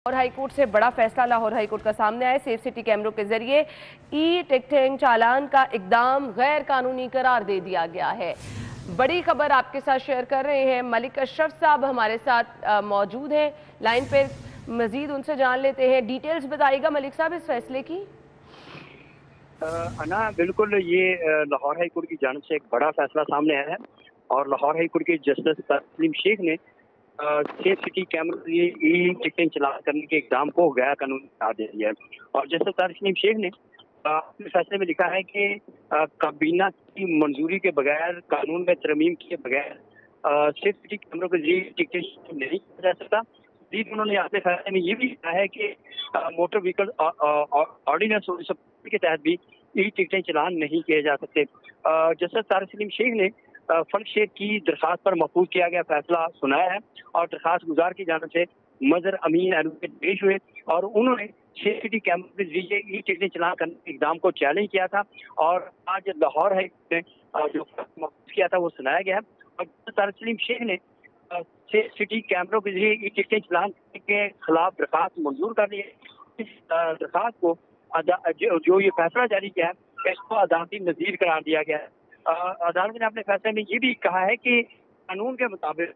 Lahore high court से बड़ा फैसला लाहौर हाईकोर्ट का सामने आया। सेफ सिटी कैमरों के जरिए ई टिकटिंग चालान का इकदाम गैर कानूनी करार दे दिया गया है। बड़ी खबर आपके साथ शेयर कर रहे हैं। मलिक अशरफ साहब हमारे साथ मौजूद हैं लाइन पर। मजीद उनसे जान लेते हैं। डिटेल्स बताइएगा मलिक साहब इस फैसले की। अना बिल्कुल ये लाहौर हाई कोर्ट की जानिब से एक बड़ा फैसला सामने आया है और लाहौर हाई कोर्ट के जस्टिस तस्लीम शेख ने सेफ सिटी कैमरे के लिए ई टिकटिंग चलान करने के इकदाम को गैर कानूनी करार दे दिया है। और जस्टिस तस्लीम शेख ने अपने फैसले में लिखा है कि काबीना की मंजूरी के बगैर, कानून में तरमीम किए बगैर सेफ सिटी कैमरों के जरिए टिकटिंग नहीं किया जा सकता। उन्होंने अपने फैसले में ये भी कहा है कि मोटर व्हीकल ऑर्डिनेंस के तहत भी ई टिकटें चलान नहीं किए जा सकते। जस्टिस तारिक सलीम शेख ने फर्क शेख की दरखास्त पर महफूज किया गया फैसला सुनाया है और दरखास्त गुजार की जानिब से मजर अमीन एडवोकेट पेश हुए और उन्होंने सेफ सिटी कैमरों के जरिए ई टिकटें चलान करने के इकदाम को चैलेंज किया था और आज लाहौर हाई कोर्ट ने जो महफूज किया था वो सुनाया गया है। और जस्टिस तारिक सलीम शेख ने सेफ सिटी कैमरों के जरिए ई टिकटें चलान के खिलाफ दरखास्त मंजूर कर ली है। इस दरखास्त को जो ये फैसला जारी किया है इसको अदालती नजीर करार दिया गया है। अदालत ने अपने फैसले में ये भी कहा है कि कानून के मुताबिक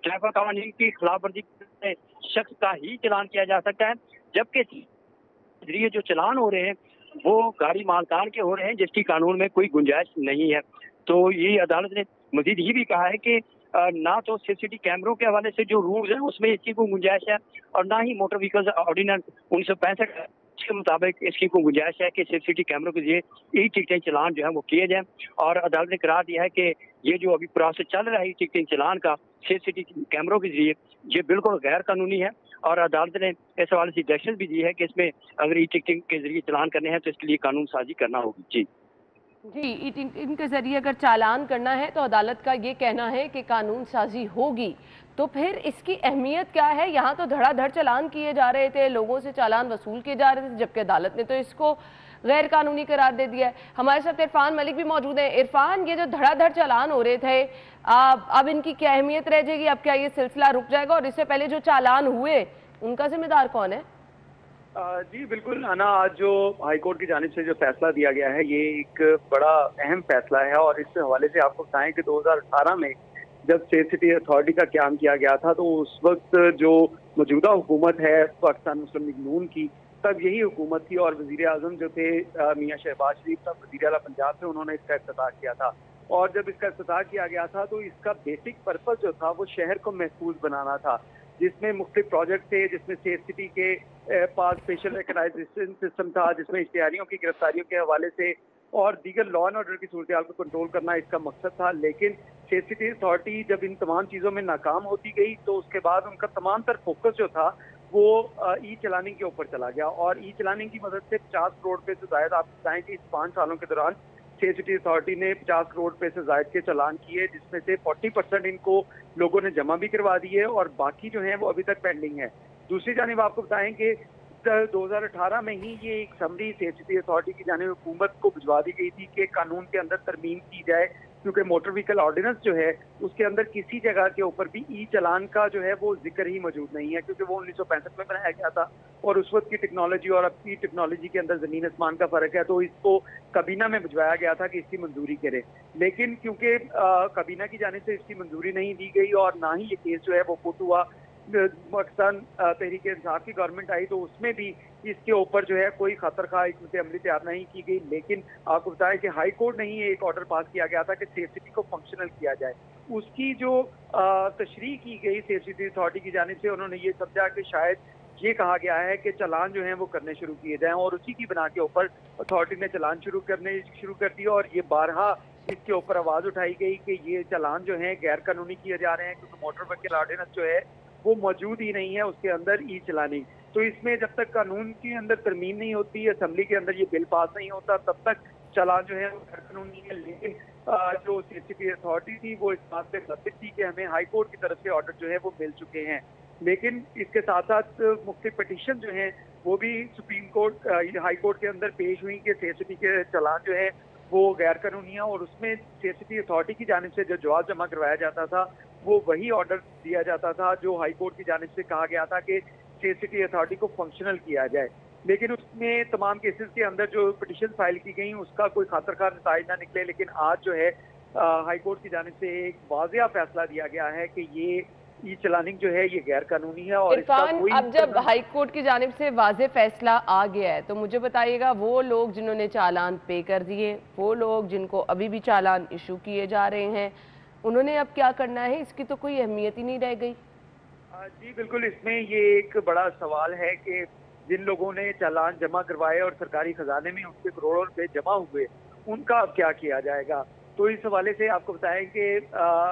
ट्रैफिक कानून की खिलाफ वर्जी करने शख्स का ही चलान किया जा सकता है, जबकि जरिए जो चलान हो रहे हैं वो गाड़ी मालकान के हो रहे हैं जिसकी कानून में कोई गुंजाइश नहीं है। तो ये अदालत ने मजीद ये भी कहा है कि ना तो सेफ सिटी कैमरों के हवाले से जो रूल्स हैं उसमें इसकी कोई गुंजाइश है और ना ही मोटर व्हीकल्स ऑर्डिनेंस 1965 के मुताबिक इसकी कोई गुंजाइश है कि सेफ सिटी कैमरों के जरिए ई टिकटें चलान जो है वो किए जाएं। और अदालत ने करार दिया है कि ये जो अभी प्रोसेस चल रहा है ई टिकटिंग चलान का सेफ सिटी कैमरों के जरिए ये बिल्कुल गैर कानूनी है और अदालत ने इस हवाले से डायरेक्शन भी दी है कि इसमें अगर ई टिकटिंग के जरिए चलान करने हैं तो इसके लिए कानून साजी करना होगी। जी ई टिकटिंग के जरिए अगर चालान करना है तो अदालत का ये कहना है कि कानून साजी होगी, तो फिर इसकी अहमियत क्या है? यहाँ तो धड़ाधड़ चालान किए जा रहे थे, लोगों से चालान वसूल किए जा रहे थे, जबकि अदालत ने तो इसको गैर कानूनी करार दे दिया है। हमारे साथ इरफान मलिक भी मौजूद हैं। इरफान, ये जो धड़ाधड़ चालान हो रहे थे, अब इनकी क्या अहमियत रह जाएगी? अब क्या ये सिलसिला रुक जाएगा? और इससे पहले जो चालान हुए उनका जिम्मेदार कौन है? जी बिल्कुल अना, आज जो हाईकोर्ट की जानिब से जो फैसला दिया गया है ये एक बड़ा अहम फैसला है और इस हवाले से आपको बताएं कि 2018 में जब सेफ सिटी अथॉरिटी का क्याम किया गया था तो उस वक्त जो मौजूदा हुकूमत है पाकिस्तान मुस्लिम लीग नून की, तब यही हुकूमत थी और वजीर आजम जो थे मियां शहबाज शरीफ, तब वजीर आला पंजाब थे, उन्होंने इसका इफ्तिताह किया था। और जब इसका इफ्तिताह किया गया था तो इसका बेसिक पर्पज जो था वो शहर को महफूज बनाना था, जिसमें मुख्तलिफ प्रोजेक्ट थे, जिसमें सेफ सिटी के पास स्पेशल रिकग्नाइजेशन सिस्टम था, जिसमें इश्तिहारियों की गिरफ्तारियों के हवाले से और दीगर लॉ एंड ऑर्डर की सूरत को कंट्रोल करना इसका मकसद था। लेकिन सेफ सिटी अथॉरिटी जब इन तमाम चीज़ों में नाकाम होती गई तो उसके बाद उनका तमाम तर फोकस जो था वो ई चलानिंग के ऊपर चला गया और ई चलानिंग की मदद से 50 करोड़ रुपए से ज्यादा, आप बताएं कि इस 5 सालों के दौरान सेफ सिटी अथॉरिटी ने 50 करोड़ रुपए से ज्यादा के चालान किए, जिसमें से 40% इनको लोगों ने जमा भी करवा दिए और बाकी जो है वो अभी तक पेंडिंग है। दूसरी जानिब आपको बताएं कि 2018 में ही ये एक समरी सेफ सिटी अथॉरिटी की जानिब हुकूमत को भिजवा दी गई थी कि कानून के अंदर तरमीम की जाए, क्योंकि मोटर व्हीकल ऑर्डिनेंस जो है उसके अंदर किसी जगह के ऊपर भी ई चलान का जो है वो जिक्र ही मौजूद नहीं है, क्योंकि वो 1965 में बनाया गया था और उस वक्त की टेक्नोलॉजी और अब की टेक्नोलॉजी के अंदर जमीन आसमान का फर्क है, तो इसको कबीना में भिजवाया गया था कि इसकी मंजूरी करे। लेकिन क्योंकि कबीना की जानिब से इसकी मंजूरी नहीं दी गई और ना ही ये केस जो है वो पुट हुआ, पाकिस्तान तहरीक इंसाफ की गवर्नमेंट आई तो उसमें भी इसके ऊपर जो है कोई खतर खा हिकमत अमली तैयार नहीं की गई। लेकिन आपको बताया कि हाई कोर्ट ने ही एक ऑर्डर पास किया गया था कि सेफ सिटी को फंक्शनल किया जाए। उसकी जो तशरीह की गई सेफ सिटी अथॉरिटी की जानिब से, उन्होंने ये समझा कि शायद ये कहा गया है कि चालान जो है वो करने शुरू किए जाएं और उसी की बिना के ऊपर अथॉरिटी ने चालान शुरू कर दिए और ये बारहा इसके ऊपर आवाज उठाई गई कि ये चालान जो है गैर कानूनी किए जा रहे हैं, क्योंकि मोटर व्हीकल ऑर्डिनेंस जो है वो मौजूद ही नहीं है उसके अंदर ई चलानी। तो इसमें जब तक कानून के अंदर तरमीम नहीं होती, असेंबली के अंदर ये बिल पास नहीं होता, तब तक चालान जो है वो गैर कानूनी है। लेकिन जो सेफ सिटी अथॉरिटी थी वो इस बात पे मुतफिक थी कि हमें हाई कोर्ट की तरफ से ऑर्डर जो है वो मिल चुके हैं। लेकिन इसके साथ साथ मुख्तलिफ पिटीशन जो है वो भी सुप्रीम कोर्ट हाई कोर्ट के अंदर पेश हुई कि सेफ सिटी के चालान जो है वो गैर कानूनी है और उसमें सेफ सिटी अथॉरिटी की जानिब से जो जवाब जमा करवाया जाता था वो वही ऑर्डर दिया जाता था जो हाई कोर्ट की जानिब से कहा गया था कि स्टेट सिटी अथॉरिटी को फंक्शनल किया जाए। लेकिन उसमें तमाम केसेस के अंदर जो पिटिशन फाइल की गई उसका कोई खातरखार नताइज ना निकले। लेकिन आज जो है हाई कोर्ट की जानिब से एक वाज़िया फैसला दिया गया है कि ये ई चलानिंग जो है ये गैर कानूनी है और इसका इरफान, कोई अब जब हाई कोर्ट की जानिब से वाज़े फैसला आ गया है तो मुझे बताइएगा, वो लोग जिन्होंने चालान पे कर दिए, वो लोग जिनको अभी भी चालान इशू किए जा रहे हैं, उन्होंने अब क्या करना है? इसकी तो कोई अहमियत ही नहीं रह गई। जी बिल्कुल, इसमें ये एक बड़ा सवाल है कि जिन लोगों ने चालान जमा करवाए और सरकारी खजाने में उनके करोड़ों रुपए जमा हुए, उनका अब क्या किया जाएगा। तो इस हवाले से आपको बताएं कि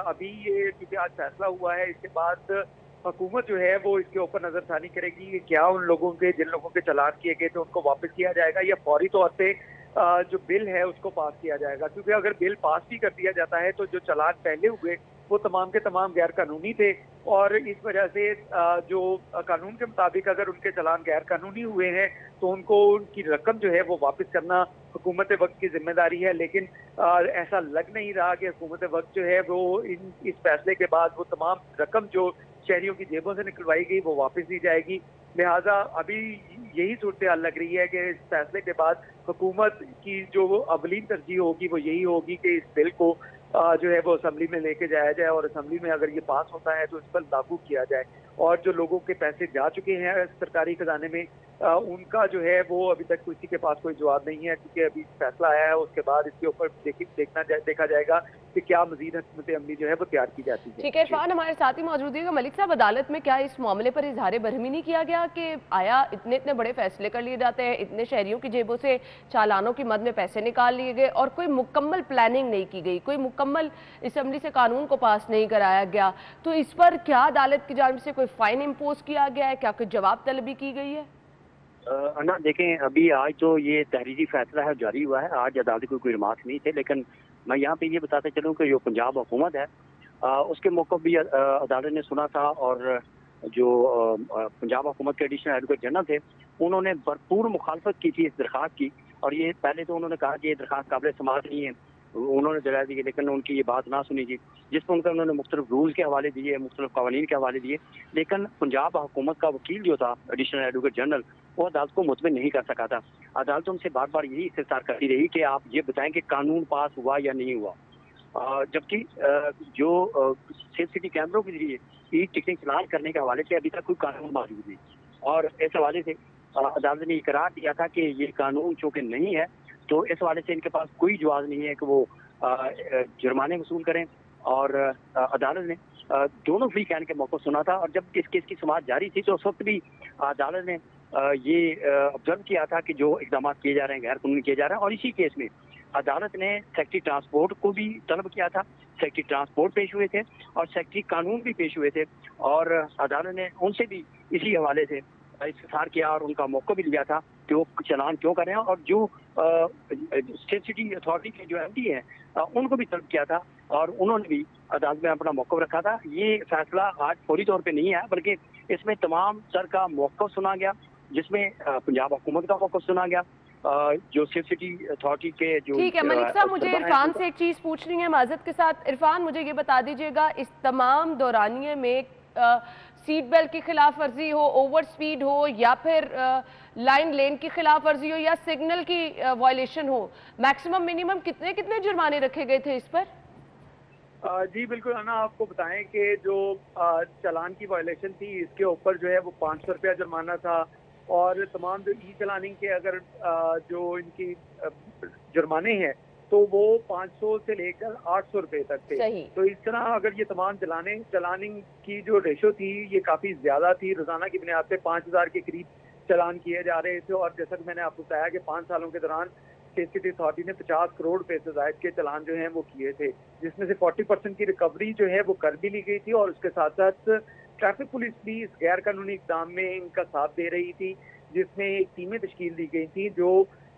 अभी ये क्योंकि आज फैसला हुआ है, इसके बाद हुकूमत जो है वो इसके ऊपर नजरसानी करेगी कि क्या उन लोगों के जिन लोगों के चालान किए गए थे उनको वापस किया जाएगा या फौरी तौर पे जो बिल है उसको पास किया जाएगा। क्योंकि अगर बिल पास भी कर दिया जाता है तो जो चालान पहले हुए वो तमाम के तमाम गैर कानूनी थे और इस वजह से जो कानून के मुताबिक अगर उनके चालान गैर कानूनी हुए हैं तो उनको उनकी रकम जो है वो वापस करना हुकूमत वक्त की जिम्मेदारी है। लेकिन ऐसा लग नहीं रहा कि हुकूमत वक्त जो है वो इस फैसले के बाद वो तमाम रकम जो शहरियों की जेबों से निकलवाई गई वो वापस दी जाएगी। लिहाजा अभी यही सूरत हाल लग रही है कि इस फैसले के बाद हुकूमत की जो अवलीन तरजीह होगी वो यही होगी कि इस बिल को जो है वो असम्बली में लेके जाया जाए और असम्बली में अगर ये पास होता है तो इस पर लागू किया जाए। और जो लोगों के पैसे जा चुके हैं सरकारी खजाने में उनका जो है वो अभी तक किसी के पास कोई जवाब नहीं है, क्योंकि अभी फैसला आया है। उसके बाद इसके ऊपर देखा जाएगा कि क्या मजीद हिकमत अमली जो है वो तैयार की जाती है। ठीक है इरफान, हमारे साथ ही मौजूद है मलिक साहब। अदालत में क्या इस मामले पर इजहार बरहमी नहीं किया गया कि आया इतने इतने बड़े फैसले कर लिए जाते हैं, इतने शहरियों की जेबों से चालानों की मद में पैसे निकाल लिए गए और कोई मुकम्मल प्लानिंग नहीं की गई, कोई मुकम्मल असम्बली से कानून को पास नहीं कराया गया। तो इस पर क्या अदालत की जानिब से कोई फाइन इम्पोज किया गया है? क्या कोई जवाब तलबी की गई है? अन्ना देखें, अभी आज तो ये तहरीरी फैसला है जारी हुआ है, आज अदालत को कोई रिमार्क नहीं थे। लेकिन मैं यहाँ पे ये बताते चलूँ कि जो पंजाब हुकूमत है उसके मौक़िफ़ भी अदालत ने सुना था और जो पंजाब हुकूमत के एडिशनल एडवोकेट जनरल थे उन्होंने भरपूर मुखालफत की थी इस दरख्वास्त की। और ये पहले तो उन्होंने कहा कि ये दरख्वास्त काबिल समाअत नहीं है, उन्होंने जला दी, लेकिन उनकी ये बात ना सुनी थी, जिस पर उनका उन्होंने मुख्तलिफ रूल के हवाले दिए, मुख्तलिफ कवानीन के हवाले दिए। लेकिन पंजाब हुकूमत का वकील जो था एडिशनल एडवोकेट जनरल, वो अदालत को मुतमिन नहीं कर सका था। अदालत उनसे बार बार यही इस्तफसार करती रही कि आप ये बताएं कि कानून पास हुआ या नहीं हुआ। जबकि जो सिटी कैमरों के जरिए ई टिकटिंग चलान करने के हवाले से अभी तक कोई कानून मौजूद नहीं, और इस हवाले से अदालत ने इकरार दिया था कि ये कानून चूँकि नहीं है तो इस हवाले से इनके पास कोई जवाब नहीं है कि वो जुर्माने वसूल करें। और अदालत ने दोनों फ्री कहने के मौके सुना था और जब इस केस की समाअत जारी थी तो उस वक्त भी अदालत ने ये ऑब्जर्व किया था कि जो इकदाम किए जा रहे हैं गैर कानूनी किए जा रहे हैं। और इसी केस में अदालत ने सेक्रेटरी ट्रांसपोर्ट को भी तलब किया था, सेक्रेटरी ट्रांसपोर्ट पेश हुए थे और सेक्रेटरी कानून भी पेश हुए थे और अदालत ने उनसे भी इसी हवाले से इस्तफसार किया और उनका मौका भी लिया था कि वो चालान क्यों कर रहे हैं। और जो स्टेट सिटी अथॉरिटी के जो एमडी हैं उनको भी तलब किया था और उन्होंने भी अदालत में अपना मौक़िफ़ रखा था। ये फैसला आज फौरी तौर पे नहीं आया, बल्कि इसमें तमाम सर का मौक़िफ़ सुना गया, जिसमें पंजाब हुकूमत का मौक़िफ़ सुना गया, जो सिटी अथॉरिटी के जो। ठीक है मलिक साहब, मुझे इरफान से एक चीज़ पूछनी है माजरत के साथ। इरफान, मुझे ये बता दीजिएगा, इस तमाम दौरानिए में सीट बेल्ट की खिलाफ वर्जी हो, ओवर स्पीड हो या फिर लाइन लेन की खिलाफ वर्जी हो या सिग्नल की वायलेशन हो, मैक्सिमम मिनिमम कितने कितने जुर्माने रखे गए थे इस पर? जी बिल्कुल अन्ना, आपको बताएं कि जो चालान की वायलेशन थी इसके ऊपर जो है वो 500 रुपया जुर्माना था और तमाम जो ई चलानिंग के अगर जो इनकी जुर्माने हैं तो वो 500 से लेकर 800 रुपए तक थे। तो इस तरह अगर ये तमाम चलानिंग की जो रेशो थी ये काफ़ी ज़्यादा थी। रोज़ाना की बुनियाद पे 5000 के करीब चलान किए जा रहे थे और जैसा कि मैंने आपको बताया कि 5 सालों के दौरान स्टेट सिटी अथॉरिटी ने 50 करोड़ रुपए से ज़ायद के चलान जो हैं वो किए थे, जिसमें से 40% की रिकवरी जो है वो कर भी ली गई थी और उसके साथ साथ ट्रैफिक पुलिस भी इस गैर कानूनी इक़दाम में इनका साथ दे रही थी, जिसमें एक टीमें तश्कील दी गई थी जो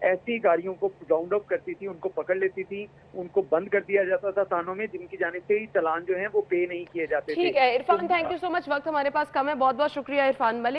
ऐसी गाड़ियों को राउंड अप करती थी, उनको पकड़ लेती थी, उनको बंद कर दिया जाता था थानों में, जिनकी जानिब से ही चालान जो है वो पे नहीं किए जाते थे। ठीक है Irfan, thank you so much. वक्त हमारे पास कम है, बहुत बहुत शुक्रिया इरफान मलिक।